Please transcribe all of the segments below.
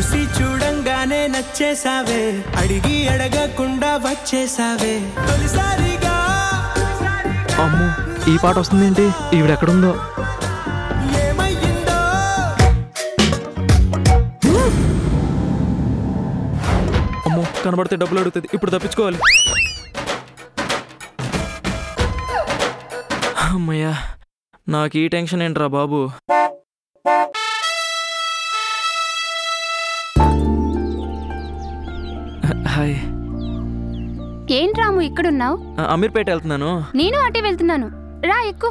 చూసి చూడంగానే నచ్చేసావే, అడిగి అడగకుండా వచ్చేసావే తొలిసారిగా. అమ్మో ఈ పాట వస్తుందేంటి, ఈవిడెక్కడుందో? ఏమయ్యిందో అమ్మో కనబడితే డబ్బులు అడుగుతుంది, ఇప్పుడు తప్పించుకోవాలి. అమ్మయ్యా నాకు ఈ టెన్షన్ ఏంట్రా బాబు. హాయ్. ఏం రాము ఇక్కడున్నావు? అమీర్పేట వెళ్తున్నాను. నేను అటే వెళ్తున్నాను, రా ఎక్కు.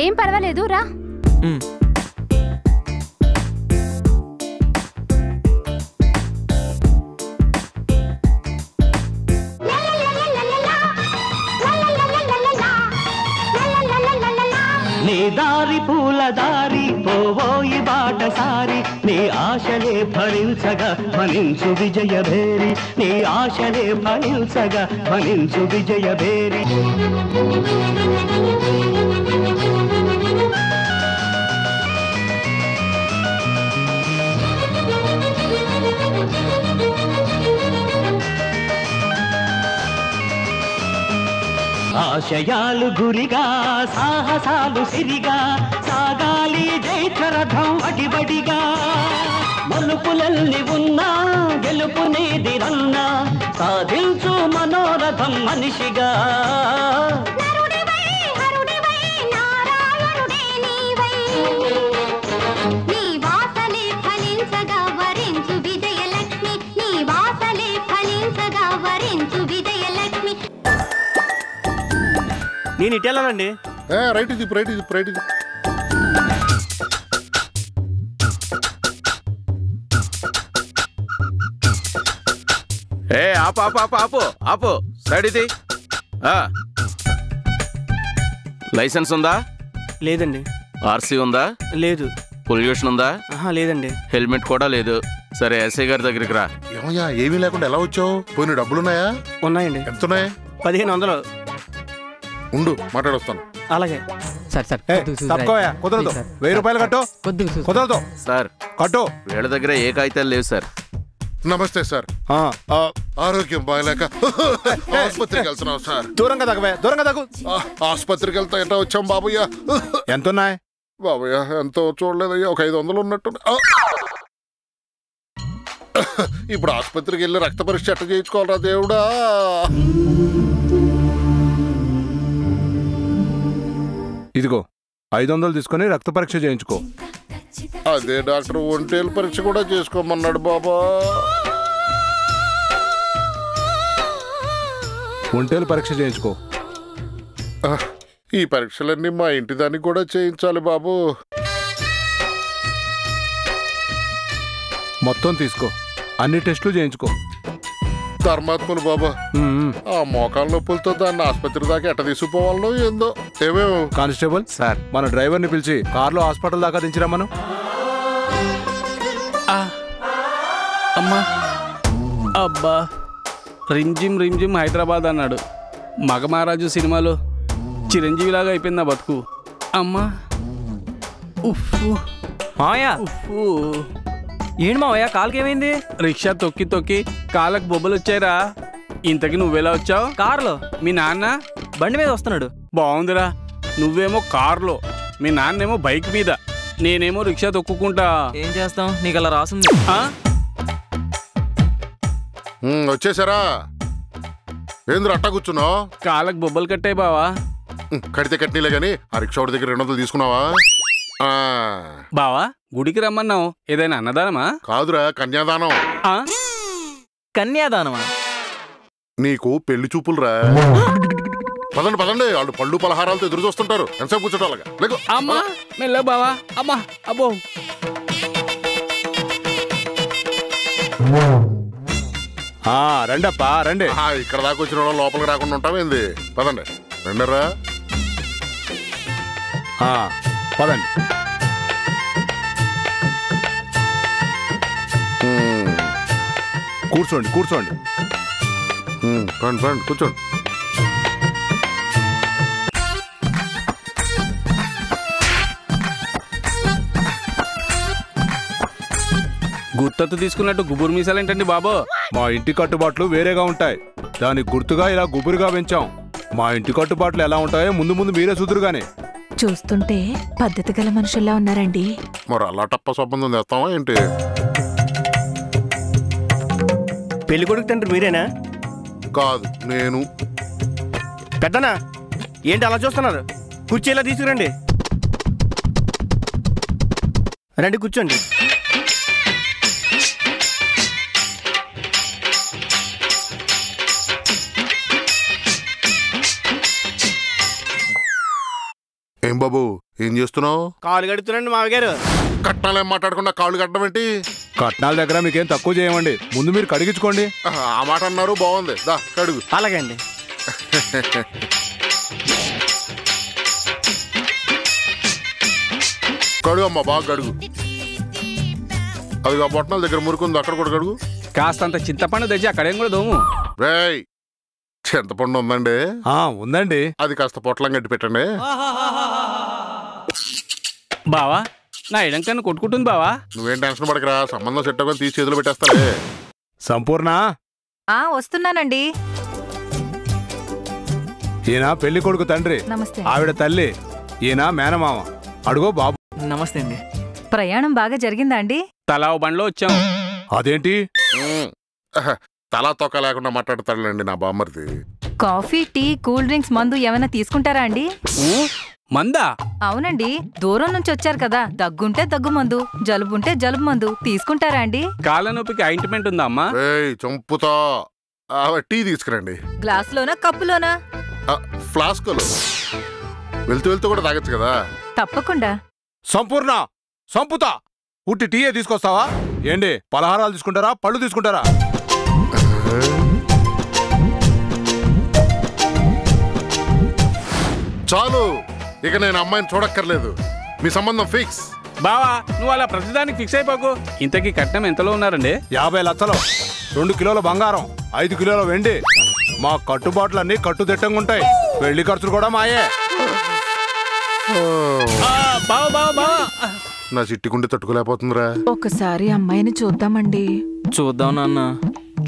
ఏం పర్వాలేదు రా. నీ దారి పూల దారి పోవోయి బాటసారి, నీ ఆశలే ఫలించగా ఫలించు విజయభేరి, నీ ఆశలే ఫలించగా ఫలించు విజయభేరి. ఆశయాలు గురిగా సాహసాలు సిరిగా సాగాలి జైత్రరథం అడిబడిగా, మలుపులల్ని ఉన్నా గెలుపునేది రన్నా సాధించు మనోరథం మనిషిగా. నేను ఇటెళ్ళానండి. రైట్ ఇది రైట్ ఇది రైట్ ఇది. ఆపు ఆపు ఆపు ఆపు ఆపు సైడ్ ఇది. లైసెన్స్ ఉందా? లేదండి. ఆర్సీ ఉందా? లేదు. పొల్యూషన్ ఉందా? లేదండి. హెల్మెట్ కూడా లేదు. సరే ఎస్ఐ గారి దగ్గరికి రా. ఏమయ్యా ఏమీ లేకుండా ఎలా వచ్చావు? పోయిన డబ్బులున్నాయా? ఉన్నాయండి. ఎంతున్నాయి? 1500. ఉండు మాట్లాడొస్తాను. అలాగే సార్. సార్ తప్పుకోయా, కుదరదు. 1000 రూపాయలు కట్టు. కుదరదు సార్. కట్టు. వీళ్ళ దగ్గర ఏ కాగితాలు లేవు సార్. నమస్తే సార్. ఆరోగ్యం బాగలేక ఆసుపత్రికి వెళ్తున్నావు సార్. దూరంగా తగ్గు. ఆసుపత్రికి వెళ్తా ఎట్లా వచ్చాం బాబయ్య? ఎంతున్నాయి బాబయ్య? ఎంతో చూడలేదయ్యా, ఒక 500 ఉన్నట్టు. ఇప్పుడు ఆసుపత్రికి వెళ్ళి రక్త పరీక్ష ఎట్ట చేయించుకోవాలరా దేవుడా? ఇదిగో 500 తీసుకుని రక్త పరీక్ష చేయించుకో. అదే డాక్టర్ ఒంటేలు పరీక్ష కూడా చేసుకోమన్నాడు బాబా. ఒంటేలు పరీక్ష చేయించుకో. ఈ పరీక్షలన్నీ మా ఇంటి దానికి కూడా చేయించాలి బాబు. మొత్తం తీసుకో, అన్ని టెస్టులు చేయించుకో. ధర్మాత్ములు బాబా, ఆ మోకాల నొప్పులతో దాన్ని ఆసుపత్రి దాకా ఎట్ట తీసుకుపోవాలనో ఏందో. ఏమేమో కానిస్టేబుల్ సార్, మన డ్రైవర్ని పిలిచి కార్లో హాస్పిటల్ దాకా దించిరమ్మను. అమ్మా అబ్బా, రింజిమ్ రింజిమ్ హైదరాబాద్ అన్నాడు. మగమహారాజు సినిమాలో చిరంజీవిలాగా అయిపోయింది నా బతుకు. అమ్మా ఉఫ్ఫు మావయ్య. ఉఫ్ఫు. ఏంటి మావయ్య కాలుకి ఏమైంది? రిక్షా తొక్కి తొక్కి కాళ్ళకు బొబ్బలు వచ్చాయిరా. ఇంతకి నువ్వెలా వచ్చావు? కారులో. మీ నాన్న బండి మీద వస్తున్నాడు. బాగుందిరా, నువ్వేమో కారులో, మీ నాన్నేమో బైక్ మీద, నేనేమో రిక్షా తొక్కుకుంటా. ఏం చేస్తాం, నీకు అలా రాసింది. వచ్చేసారా? ఏంద్ర అట్టా కూర్చున్నావు? కాళ్ళకు బొబ్బలు కట్టాయి బావా. కడితే కట్నీలే గాని ఆ రిక్షా వాడి దగ్గర 200 తీసుకున్నావా? బావా గుడికి రమ్మన్నావు, ఏదైనా అన్నదానమా? కాదురా, కన్యాదానం. కన్యాదానమా? నీకు పెళ్లి చూపులురా. పదండి పదండి, వాళ్ళు పళ్ళు పలహారాలతో ఎదురు చూస్తుంటారు. ఎంతసేపు కూర్చోటాలగా? లేకు. అమ్మా మెల్ల బావా. అమ్మా అబ్బో. రండప్పా రండి. ఇక్కడ దాకా వచ్చిన వాళ్ళు లోపలికి రాకుండా ఉంటామేంది? పదండి రండరా. పదండి. కూర్చోండి కూర్చోండి. కూర్చోండి. గుర్తత్తు తీసుకున్నట్టు గుబురు మీసాలేంటండి బాబు? మా ఇంటి కట్టుబాట్లు వేరేగా ఉంటాయి. దానికి గుర్తుగా ఇలా గుబురుగా పెంచాం. మా ఇంటి కట్టుబాట్లు ఎలా ఉంటాయో ముందు ముందు మీరే చూదురుగానే. చూస్తుంటే పద్ధతి గల మనుషుల్లా ఉన్నారండి. మరి అలా టప్ప సంబంధం తెస్తావా ఏంటి? పెళ్లి కొడుకు తండ్రి మీరేనా? కాదు, నేను. పెద్దనా ఏంటి అలా చూస్తున్నారు? కుర్చీలా తీసుకురండి. రండి కూర్చోండి. ఏం బాబు, ఏం చేస్తున్నావు? కాలు కడుతున్నాండి మామగారు. కట్నాలు ఏం మాట్లాడకుండా కాళ్ళు కట్టడం ఏంటి? కట్నాల దగ్గర మీకేం తక్కువ చేయమండి. ముందు మీరు కడిగించుకోండి. ఆ మాట అన్నారు, బాగుంది. దా కడుగు. అలాగే అండి. కడుగు అమ్మా, బాగా కడుగు. అది ఆ బొట్టనాల దగ్గర మురుకుంది, అక్కడ కూడా కడుగు. కాస్తంత చింతపండు తెచ్చి అక్కడేం కూడా దోము. రేయ్, చింతపండు ఉందండి? ఉందండి. అది కాస్త పొట్లం గట్టి పెట్టండి. బావా, నా ఎడంకన్ను కొట్టుకుంటుంది బావా. నువ్వేం టెన్షన్ పడకరా, సంబంధం సెట్ అవ్వని తీసి చేతులు పెట్టేస్తాలే. సంపూర్ణ, వస్తున్నానండి. ఈయన పెళ్లి కొడుకు తండ్రి, నమస్తే. ఆవిడ తల్లి, ఈయన మేనమామ. అడుగో బాబు. నమస్తే అండి. ప్రయాణం బాగా జరిగిందా అండి? తలా ఓ బండ్లో వచ్చాం. అదేంటి తలా తొక్క లేకుండా మాట్లాడతాడులేండి నా బామ్మర్ది. కాఫీ, టీ, కూల్ డ్రింక్స్, మందు ఏమైనా తీసుకుంటారా అండి? మందా? అవునండి, దూరం నుంచి వచ్చారు కదా, దగ్గుంటే దగ్గు మందు, జలుబుంటే జలుబు మందు తీసుకుంటారా అండి? కాళ్ళ నొప్పికి ఆయింట్మెంట్ ఉందా అమ్మా? చంపుతా. టీ తీసుకురండి. గ్లాసులోనా, కప్పులోనా? ఫ్లాస్కోలో. వెళ్తూ వెళ్తూ కూడా తాగొచ్చు కదా. తప్పకుండా. సంపూర్ణ, సంపుతా. ఉట్టి టీయే తీసుకొస్తావా ఏంటి? పలహారాలు తీసుకుంటారా, పళ్ళు తీసుకుంటారా? చాలు, ఇక నేను అమ్మాయిని చూడక్కర్లేదు. మీ సంబంధం ఫిక్స్. బావా, నువ్వు అలా ప్రతిదానికి ఫిక్స్ అయిపోకు. ఇంతకీ కట్నం ఎంతలో ఉన్నారండి? 50 లక్షలు, 2 కిలోల బంగారం, 5 కిలోల వెండి. మా కట్టుబాట్లన్నీ కట్టుదిట్టంగా ఉంటాయి. పెళ్లి ఖర్చులు కూడా మాయే. నా చిట్టికుండి తట్టుకోలేకపోతుందిరా. ఒకసారి అమ్మాయిని చూద్దామండి. చూద్దాం నాన్న.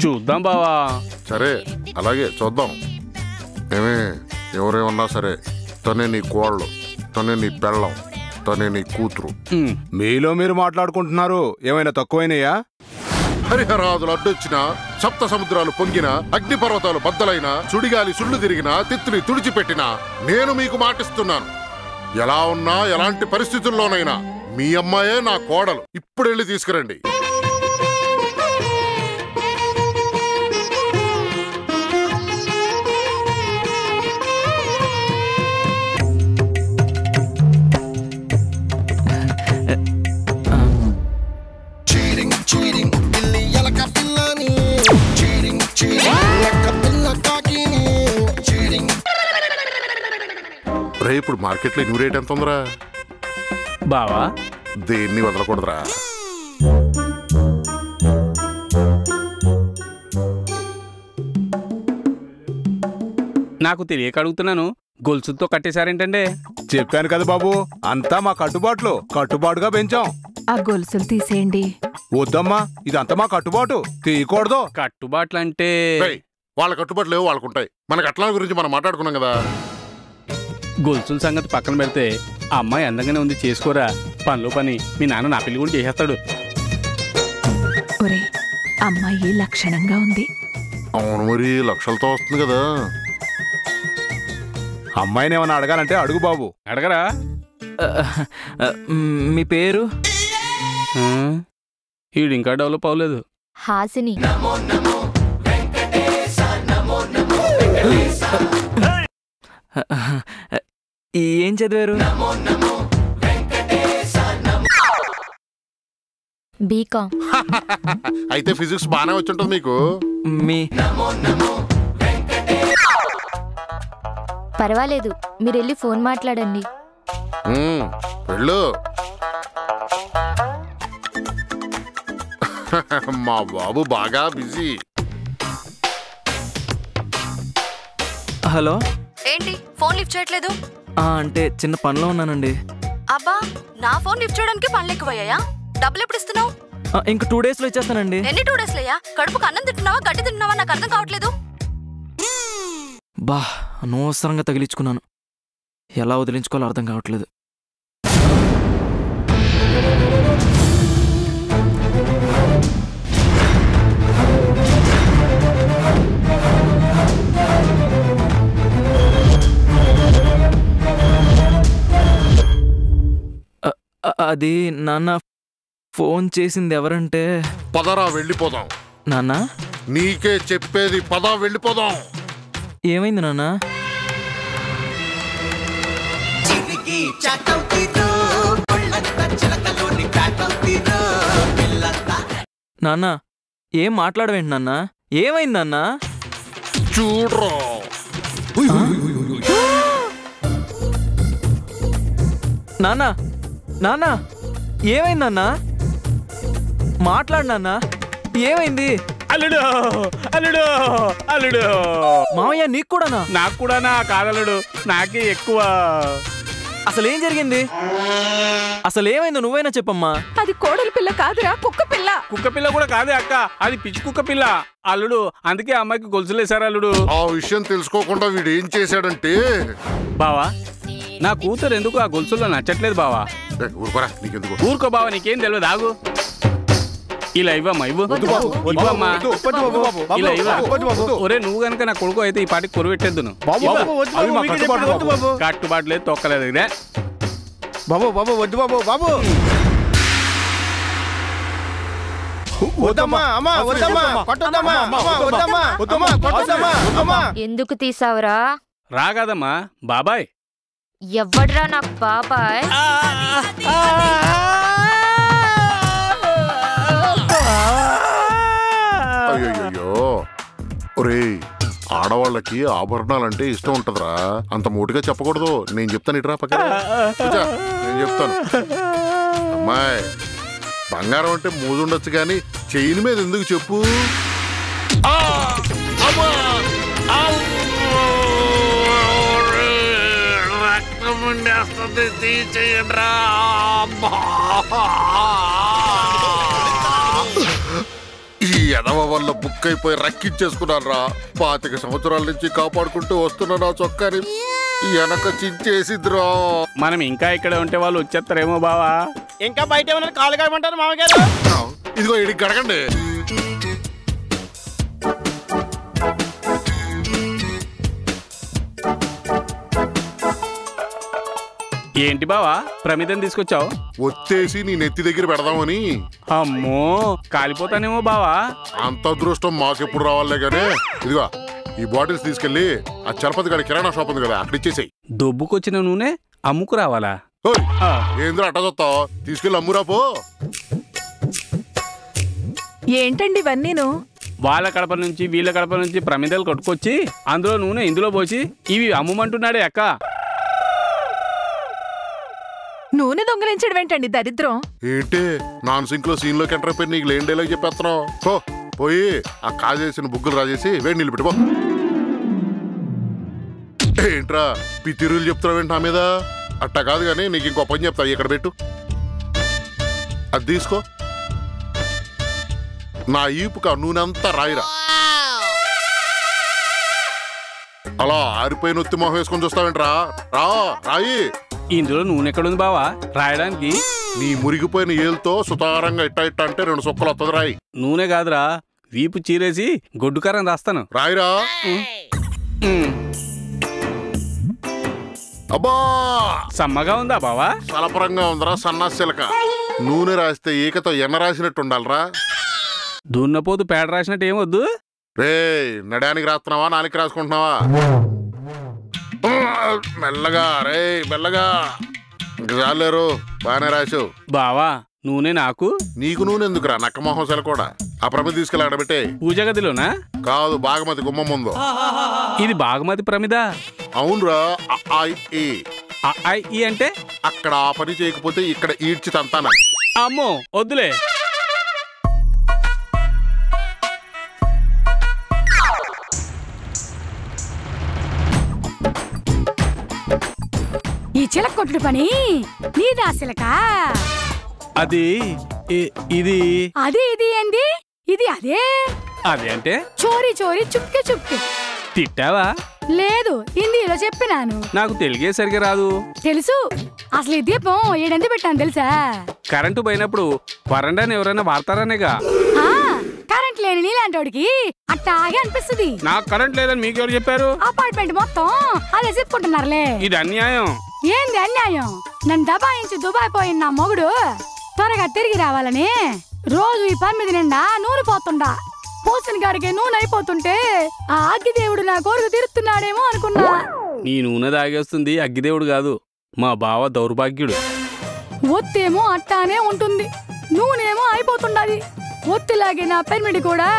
చూద్దాం బావా. సరే, అలాగే చూద్దాం. ఏమే, ఎవరేమన్నా సరే, తనే నీ కోళ్ళు, తనే నీ పెళ్ళం, తనే నీ కూతురు. మీలో మీరు మాట్లాడుకుంటున్నారు, ఏమైనా తక్కువైనయా? హరిహరాదులు అడ్డొచ్చినా, సప్త సముద్రాలు పొంగినా, అగ్నిపర్వతాలు బద్దలైనా, సుడిగాలి సుళ్ళు తిరిగినా, తిత్తుని తుడిచిపెట్టినా, నేను మీకు మాటిస్తున్నాను, ఎలా ఉన్నా ఎలాంటి పరిస్థితుల్లోనైనా మీ అమ్మాయే నా కోడలు. ఇప్పుడు వెళ్ళి తీసుకురండి. ఇప్పుడు మార్కెట్లో న్యూ రేట్ ఎంత ఉందిరా బావా? దేన్ని వదలకూడదురా. నాకు తెలియక అడుగుతున్నాను, గొలుసుతో కట్టేశారేంటండి? చెప్పాను కదా బాబు, అంతా మా కట్టుబాటుగా పెంచాం. ఆ గొలుసులు తీసేయండి. వద్దమ్మా, ఇదంతా మా కట్టుబాటు, తీయకూడదు. కట్టుబాట్లు అంటే వాళ్ళ కట్టుబాట్లు లేవు, వాళ్ళకుంటాయి. మన కట్నాల గురించి మనం మాట్లాడుకున్నాం కదా. గొలుసుల సంగతి పక్కన పెడితే అమ్మాయి అందంగానే ఉంది, చేసుకోరా. పనిలో పని మీ నాన్న నా పెళ్లి కూడా చేసేస్తాడు. ఒరే, అమ్మాయి లక్షణంగా ఉంది. అవును, మరి లక్షలతో వస్తుంది కదా. అమ్మాయిని ఏమన్నా అడగాలంటే అడుగు బాబు. అడగరా? మీ పేరు? ఈడు ఇంకా డెవలప్ అవ్వలేదు. హాసిని. ఏం చదివారు? బీకామ్. అయితే ఫిజిక్స్ బాగానే వచ్చుంటుంది మీకు. పర్వాలేదు, మీరు వెళ్ళి ఫోన్ మాట్లాడండి. వెళ్ళు. మా బాబు బాగా బిజీ. హలో. ఏంటి ఫోన్ లిఫ్ట్ చేయట్లేదు? అంటే చిన్న పనిలో ఉన్నానండి. అబ్బా, నా ఫోన్ లిఫ్ట్ చేయడానికి పనులు ఎక్కువయ్యాయా? డబ్బులు ఎప్పుడు ఇస్తున్నావు? ఇంక 2 days లో ఇచ్చేస్తానండి. ఎన్ని 2 days లయ్యా? కడుపుకు అన్నం తింటున్నావా గడ్డి తింటున్నావా నాకు అర్థం కావట్లేదు. బా అనవసరంగా తగిలించుకున్నాను. ఎలా వదిలించుకోవాలో అర్థం కావట్లేదు. అది నాన్న ఫోన్ చేసింది ఎవరంటే పదరా వెళ్ళిపోదాం. నాన్న నీకే చెప్పేది పదా వెళ్ళిపోదాం. ఏమైంది నాన్న? నాన్న ఏం మాట్లాడవేంటి నాన్న? ఏమైంది నాన్న? చూడ్రా నాన్న నాన్న ఏమైంది నాన్న? మాట్లాడు నాన్న. ఏమైంది? అల్లుడు అల్లుడు అల్లుడు. మామయ్య నీకు కూడానా? నాకు కూడానా? కాదల్లుడు, నాకే ఎక్కువ. అసలు ఏం జరిగింది? అసలు ఏమైందో నువ్వైనా చెప్పమ్మా. అది కోడలి పిల్ల కాదురా, కుక్క పిల్ల. కుక్క పిల్ల కూడా కాదే అక్క, అది పిచ్చి కుక్క పిల్ల. అల్లుడు అందుకే అమ్మాయికి గొలుసులేసారు అల్లుడు. ఆ విషయం తెలుసుకోకుండా వీడు ఏం చేశాడంటే, బావా నా కూతురు ఎందుకు ఆ గొలుసుల్లో నచ్చట్లేదు బావా. ఊరుకోరా, నీకెందుకు? ఊరుకో బావా, నీకేం తెలియదు, ఆగు. ఇలా ఇవ్వమ్మా, ఇవ్వమ్మా, ఇలా ఇవ్వ. ఒరే నువ్వు గనక నా కొడుకు అయితే ఈ పాటికి కొరువెట్టేద్దును. కట్టుబాట్లేదు, తొక్కలేదు. ఇదే బాబు బాబు వద్దు బాబు బాబు. వద్దమ్మా అమ్మా, వద్దమ్మా కొట్టొద్దమ్మా, అమ్మా వద్దమ్మా, వద్దమ్మా కొట్టొద్దమ్మా, అమ్మా. ఎందుకు తీసావురా? రాగాదమ్మా బాబాయ్. ఎవ్వడ్రా నాకు బాబాయ్? అయ్యో ఒరే, ఆడవాళ్ళకి ఆభరణాలంటే ఇష్టం ఉంటదిరా, అంత మోటుగా చెప్పకూడదు. నేను చెప్తాను, ఇట్రా పక్కన నేను చెప్తాను. అమ్మాయి బంగారం అంటే మోజుండొచ్చు కానీ చెయ్యి మీద ఎందుకు చెప్పు? రక్తం ఉండేస్తుంది, తీసేయండిరా. ఈ ఎదవ వల్ల బుక్ అయిపోయి రక్కించేసుకున్నాను రా. 25 సంవత్సరాల నుంచి కాపాడుకుంటూ వస్తున్నా నా చొక్కాని వెనక చించేసిద్రా. మనం ఇంకా ఇక్కడ ఉంటే వాళ్ళు వచ్చేస్తారేమో బావా. ఇంకా బయట ఏమన్నా కాలు కాయమంటారు మామగారు? ఇదిగో ఇడికి గడగండి. ఏంటి బావా ప్రమిదం తీసుకొచ్చావు? వచ్చేసి నీ నెత్తి దగ్గర పెడదామని. అమ్మో కాలిపోతానేమో బావా. అంత అదృష్టం మాకెప్పుడు రావాలే గానే. ఇదిగో ఈ బాటిల్స్ తీసుకెళ్లి ఆ చలపతి గారి కిరాణా షాప్ ఉంది కదా, అక్కడ ఇచ్చేసాయి. దొబ్బుకొచ్చిన నూనె అమ్ముకు రావాలా? ఏంద్ర అట్ట చూస్తావు, తీసుకెళ్ళి అమ్మురాపో. ఏంటండి ఇవన్నీను? వాళ్ళ కడప నుంచి వీళ్ళ కడప నుంచి ప్రమిదలు కొట్టుకొచ్చి అందులో నూనె ఇందులో పోసి ఇవి అమ్ముమంటున్నాడే అక్క. నూనె దొంగలించడం ఏంటండి దరిద్రం? ఏంటి నాన్ సింక్ లో సీన్ లోకి ఎంటర్ అయిపోయి నీకు లేని డైలాగ్ చెప్పేస్తున్నావు. పోయి ఆ కాజేసిన బుగ్గులు రాజేసి వేడి నీళ్ళు పెట్టుకో. ఏంట్రా పితిరులు చెప్తున్నావేంటి నా మీద? అట్టా కాదు కానీ నీకు ఇంకో పని చెప్తా, ఇక్కడ పెట్టు. అది తీసుకో, నా ఈపుక నూనె అంతా రాయిరా. అలా ఆరిపోయిన ఒత్తి మొహం వేసుకొని చూస్తావేంట్రా? రాయి. ఇందులో నూనె ఎక్కడుంది బావా రాయడానికి? నీ మురిగిపోయిన ఏలుతో సుతారంగా ఇట్ట ఇట్ట అంటే 2 సుక్కలు వస్తుంది. రాయి. నూనె కాదురా, వీపు చీరేసి గొడ్డు కారం రాస్తాను. రాయిరా. అబ్బా సమ్మగా ఉందా బావా? సలపరంగా ఉందరా సన్నాసిలక. నూనె రాస్తే ఈకతో ఎన్న రాసినట్టు ఉండాలరా. దున్నపోతు పేడ రాసినట్టు ఏమొద్దు. రే నడానికి రాస్తున్నావా, నాలికి రాసుకుంటున్నావా? మెల్లగా రే మెల్లగా. చాలేరు బాగానే రాసావు బావా. నూనె నాకు, నీకు నూనె ఎందుకురా నక్క మొహం సెల కూడా. ఆ ప్రమిద తీసుకెళ్ళి అడబెట్టే. పూజ గదిలోనా? కాదు, బాగమతి గుమ్మం ముందు. ఇది బాగమతి ప్రమిద? అవునురా. ఈ అంటే అక్కడ ఆ పని చేయకపోతే ఇక్కడ ఈడ్చి తంతానా. అమ్మో వద్దులే. ఈ చిలక కొట్లు పని నీదా సిలక? అది ఇది అది ఇది ఏంది? ఇది అదే. అదే అంటే చోరీ చోరీ చుప్కే చుప్కే. తిట్టావా? లేదు, హిందీలో చెప్పినాను. నాకు తెలుగే సరిగా రాదు. తెలుసు. అసలు ఈ దీపం ఏడెంత పెట్టాను తెలుసా? కరెంటు పోయినప్పుడు వరండాని ఎవరైనా వాడతారనేగా. కరెంట్ లేని నీలాంటోడికి అట్టాగే అనిపిస్తుంది. నాకు కరెంట్ లేదని మీకు ఎవరు చెప్పారు? అపార్ట్మెంట్ మొత్తం అదే చెప్పుకుంటున్నారులే. ఇది అన్యాయం. ఏంది అన్యాయం? నన్ను దబాయించి దుబాయ్ పోయిన నా మొగుడు త్వరగా తిరిగి రావాలని రోజు ఈ పని మీద నిండా నూనె పోతుండా. పోసిన గాడికి నూనె అయిపోతుంటే ఆ అగ్గిదేవుడు నా కోరిక తీరుతున్నాడేమో అనుకున్నా. నీ నూనె తాగేస్తుంది అగ్గిదేవుడు కాదు, మా బావ దౌర్భాగ్యుడు. ఒత్తేమో అట్టానే ఉంటుంది, నూనెమో అయిపోతుండది. ఒత్తిలాగే నా పెన్మిడి కూడా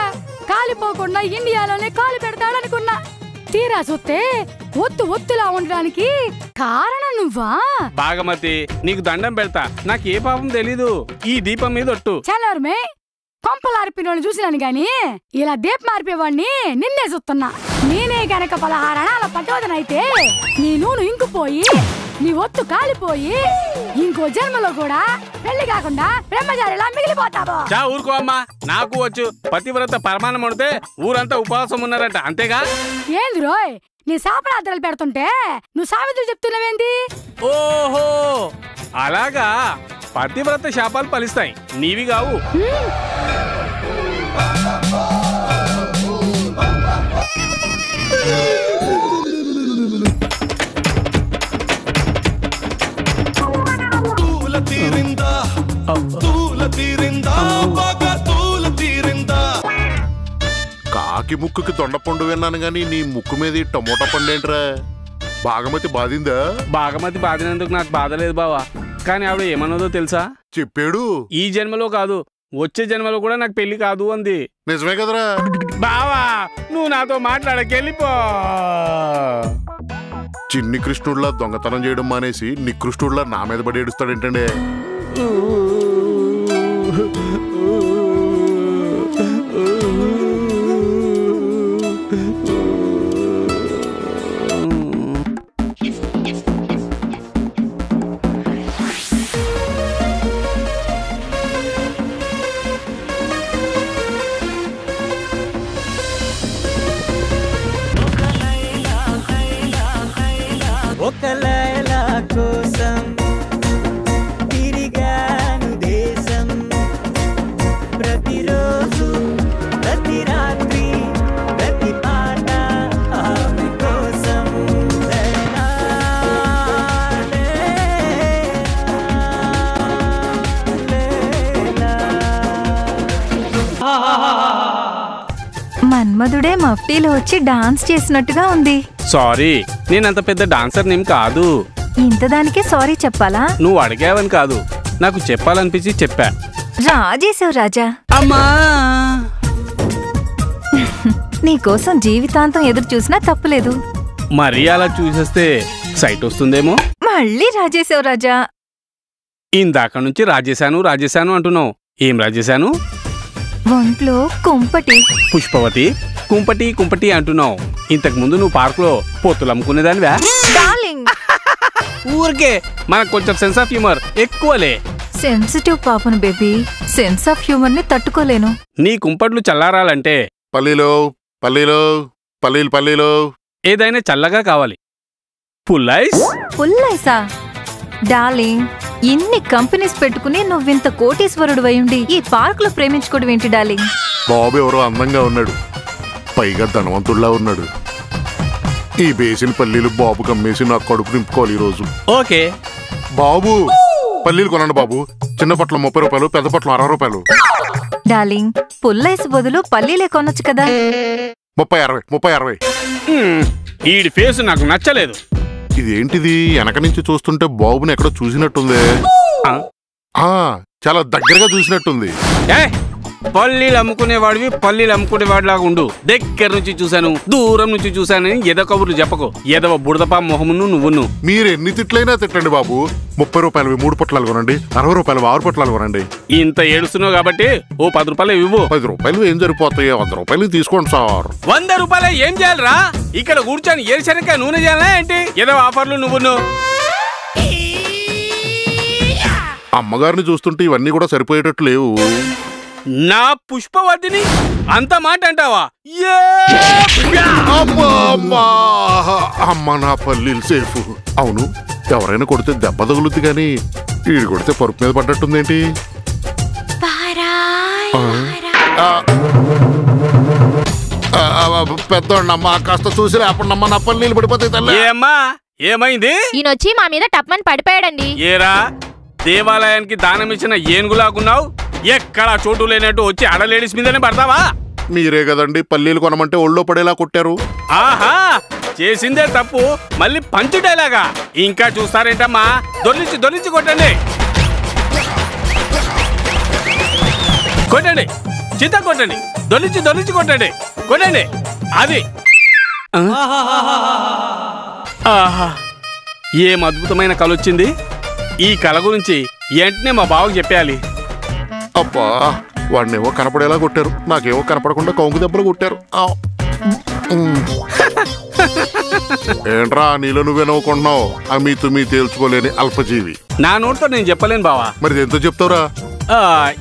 కాలిపోకుండా ఇండియాలోనే కాలు పెడతాడనుకున్నా. తీరా చూస్తే ఒత్తులా ఉండడానికి కారణం నువ్వా? బాగమతి, నీకు దండం పెడతా, నాకు ఏ పాపం తెలీదు. ఈ దీపం మీద ఒట్టు. చల్లరుమే కొంపలార్పినోళ్ళు చూసినాను గాని ఇలా దీపం మార్పేవాడిని నిన్నే చూస్తున్నా. నేనే గనక 16 అణాల పట్టవదనైతే నీ నూనె ఇంకుపోయి నీ ఒత్తు కాలిపోయి ఇంకో జన్మలో కూడా పెళ్లి కాకుండా బ్రహ్మచారిలా మిగిలిపోతావు. చా ఊరుకో అమ్మా, నాకు వచ్చు. పతివ్రత పరమాణం ఉడితే ఊరంతా ఉపవాసం ఉన్నారంట, అంతేగా? ఏంది రోయ్, నీ శాపనార్థాలు పెడుతుంటే నువ్వు సామెతలు చెప్తున్నావేంది? ఓహో అలాగా, పతివ్రత శాపాలు ఫలిస్తాయి, నీవి కావు. కాకి ముక్కుకి దొండపండు విన్నాను గాని నీ ముక్కు మీద టమోటా పండు ఏంట్రా? బాగమతి బాధిందా? బాగమతి బాధినందుకు నాకు బాధ లేదు బావా, కానీ ఆవిడ ఏమన్నదో తెలుసా? చెప్పాడు, ఈ జన్మలో కాదు వచ్చే జన్మలో కూడా నాకు పెళ్లి కాదు అంది. నిజమే కదరా? బావా నువ్వు నాతో మాట్లాడకెళ్ళిపో. చిన్ని కృష్ణుడిలా దొంగతనం చేయడం మానేసి నికృష్ణుడిలా నా మీద పడి ఏడుస్తాడేంటండే? ఒక లైలా కోసం తిరిగాను దేశం, ప్రతిరోజు ప్రతి రాత్రి ప్రతి పాట ఆమె కోసం. మన్మధుడే మఫ్టీలో వచ్చి డాన్స్ చేసినట్టుగా ఉంది. సారీ, నేనంత పెద్ద డాన్సర్ నేమ్ కాదు. ఇంతదానికే సారీ చెప్పాలా? నువ్వు అడిగావని కాదు, నాకు చెప్పాలనిపించి చెప్పా. రాజేశావు రాజా. అమ్మా నీకోసం జీవితాంతం ఎదురు చూసినా తప్పులేదు. మరీ అలా చూసేస్తే సైట్ వస్తుందేమో. మళ్ళీ రాజేశావు రాజా. ఇందాక నుంచి రాజేశాను అంటున్నావు. ఏం రాజేశాను? ఒంట్లో కుంపటి. పుష్పవతి కుంపటి అంటున్నావు. ఇంతకు ముందు నువ్వు పార్కులో పొత్తులు అమ్ముకునేదానివా? ఊరికే మనకు కొంచెం సెన్స్ ఆఫ్ హ్యూమర్ ఎక్కువలే. సెన్సిటివ్ పాపను బేబీ, సెన్స్ ఆఫ్ హ్యూమర్ ని తట్టుకోలేను. నీ కుంపట్లు చల్లారాలంటే పల్లీలు ఏదైనా చల్లగా కావాలి. పుల్లైసా? డార్లింగ్, ఇన్ని కంపెనీస్ పెట్టుకుని నువ్వింత కోటీశ్వరుడు అయ్యుండి ఈ పార్క్ లో ప్రేమించుకోవడం ఏంటి డార్లింగ్? బాబు ఎవరో అందంగా ఉన్నాడు, పైగా ధనవంతుల్లా ఉన్నాడు. ఈ బేసిన పల్లీలు బాబు కమ్మేసి నాకు కడుపు నింపుకోవాలి ఈ రోజు. ఓకే బాబు, పల్లీలు కొనండి బాబు. చిన్న పట్ల 30 రూపాయలు, పెద్ద పట్ల 60 రూపాయలు. డార్లింగ్, పుల్లైస్ బదులు పల్లీలే కొనొచ్చు కదా. 30-60. ఈడి ఫేస్ నాకు నచ్చలేదు. ఇదేంటిది? వెనక నుంచి చూస్తుంటే బాబుని ఎక్కడో చూసినట్టుంది. చాలా దగ్గరగా చూసినట్టుంది. పల్లీలు అమ్ముకునేవాడివి పల్లీలు అమ్ముకునేవాడిలాగా ఉండు. దగ్గర నుంచి చూశాను, దూరం నుంచి చూశానని ఎద కబుర్లు చెప్పకు. ఎదవ బుడదపా మొహమును నువ్వును. మీరు ఎన్ని తిట్లైనా తిట్టండి బాబు. 30 రూపాయలు 3 పొట్లాలు కొనండి, 60 రూపాయలు 6 పొట్లాలు కొనండి. ఇంత ఏడుస్తున్నావు కాబట్టి ఓ 10 రూపాయలు ఇవ్వు. 10 రూపాయలు ఏం సరిపోతాయి? 100 రూపాయలు తీసుకోండి సార్. 100 రూపాయలు ఏం చేయాలరా? ఇక్కడ కూర్చొని ఏరిశనక నూనె చేయాలా ఏంటి? ఏదో ఆఫర్లు నువ్వును. అమ్మగారిని చూస్తుంటే ఇవన్నీ కూడా సరిపోయేటట్లు లేవు. నా పుష్పవతిని అంత మాట అంటావా? అమ్మ నా పల్లీలు సేఫ్. అవును, ఎవరైనా కొడితే దెబ్బ తగులుద్ది కానీ ఈడు కొడితే పరుపు మీద పడ్డట్టుందేంటి? పెద్దోళ్ళమ్మా కాస్త చూసి లేపండమ్మా, నా పల్లీలు పడిపోతాయి తల్లి. ఏమ్మా ఏమైంది? ఈయనొచ్చి మా మీద టప్మని పడిపోయాడండి. ఏరా దేవాలయానికి దానం ఇచ్చిన ఏనుగులాగున్నావు, ఎక్కడా చోటు లేనట్టు వచ్చి ఆడ లేడీస్ మీదనే పడతావా? మీరే కదండి పల్లీలు కొనమంటే ఒళ్ళో పడేలా కొట్టారు. ఆహా, చేసిందే తప్పు మళ్ళీ పంచు డైలాగా. ఇంకా చూస్తారేంటమ్మా, దొర్లించి దొర్లించి కొట్టండి కొట్టండి, చిత్త కొట్టండి, దొర్లించి దొర్లించి కొట్టండి కొట్టండి. అది ఆహా, ఏం అద్భుతమైన కళ వచ్చింది. ఈ కళ గురించి వెంటనే మా బావకు చెప్పేయాలి. అబ్బా, వాడినేవో కనపడేలా కొట్టారు, నాకేవో కనపడకుండా కౌంగు దెబ్బలు కొట్టారు. ఏంట్రా నీలో నువ్వే నవ్వుకుంటున్నావు? అమీ తుమీ తేల్చుకోలేని అల్పజీవి. నా నోటితో నేను చెప్పలేను బావా. మరి ఎంతో చెప్తావురా?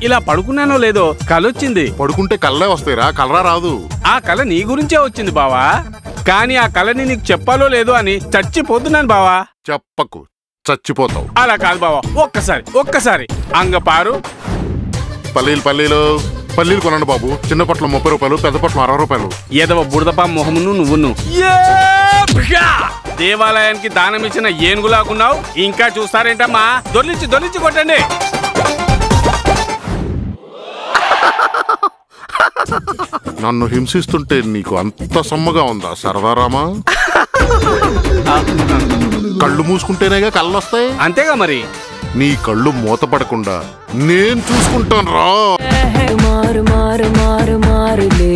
ఇలా పడుకున్నానో లేదో కలొచ్చింది. పడుకుంటే కళ్ళే వస్తాయిరా, కలరా రాదు. ఆ కళ నీ గురించే వచ్చింది బావా, కానీ ఆ కళని నీకు చెప్పాలో లేదో అని చచ్చిపోతున్నాను బావా. చెప్పకు, చచ్చిపోతావు. అలా కాదు బావా, ఒక్కసారి అంగపారు. పల్లీలు కొనండి బాబు. చిన్న పట్ల 30 రూపాయలు, పెద్ద పట్ల 60 రూపాయలు. ఏదవ బుడదపా మొహమును నువ్వును. దేవాలయానికి దానం ఇచ్చిన ఏనుగులాగున్నావు, ఇంకా చూస్తారేంటమ్మా, దొర్లించి దొర్లించి కొట్టండి. నన్ను హింసిస్తుంటే నీకు అంత సమ్మగా ఉందా సరదారామా? కళ్ళు మూసుకుంటేనేగా కళ్ళు వస్తాయి. అంతేగా మరి. నీ కళ్ళు మూతపడకుండా నేను చూసుకుంటాను రా. మారు మారు మారు మారులే